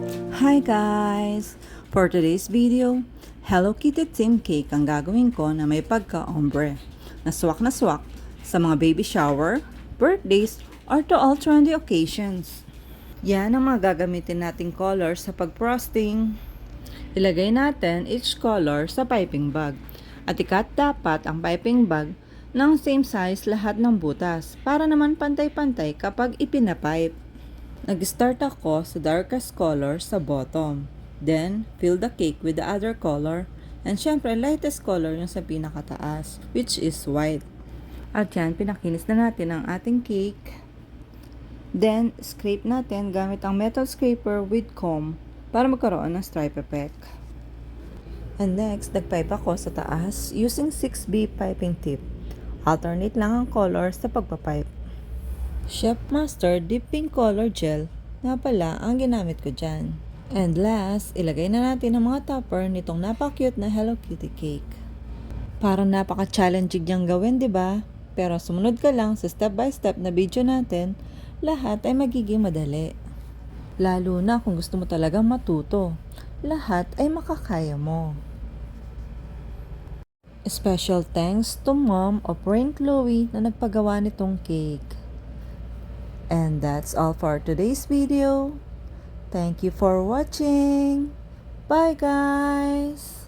Hi guys! For today's video, Hello Kitty theme cake ang gagawin ko na may pagka-ombre. Na swak sa mga baby shower, birthdays, or to all trendy occasions. Yan ang mga gagamitin nating colors sa pag-frosting. Ilagay natin each color sa piping bag. At ikat dapat ang piping bag ng same size lahat ng butas para naman pantay-pantay kapag ipinapipe. Nag-start ako sa darkest color sa bottom. Then, fill the cake with the other color. And syempre, lightest color yung sa pinakataas, which is white. At yan, pinakinis na natin ang ating cake. Then, scrape natin gamit ang metal scraper with comb para magkaroon ng stripe effect. And next, nagpipe ako sa taas using 6B piping tip. Alternate lang ang color sa pagpapipe. Chef Master Deep Pink Color Gel nga pala ang ginamit ko dyan. And last, ilagay na natin ang mga topper nitong napaka-cute na Hello Kitty cake. Parang napaka-challenging niyang gawin, di ba? Pero sumunod ka lang sa step-by-step na video natin, lahat ay magiging madali. Lalo na kung gusto mo talagang matuto, lahat ay makakaya mo. Special thanks to Mom of Rain Chloe na nagpagawa nitong cake. And that's all for today's video. Thank you for watching. Bye guys!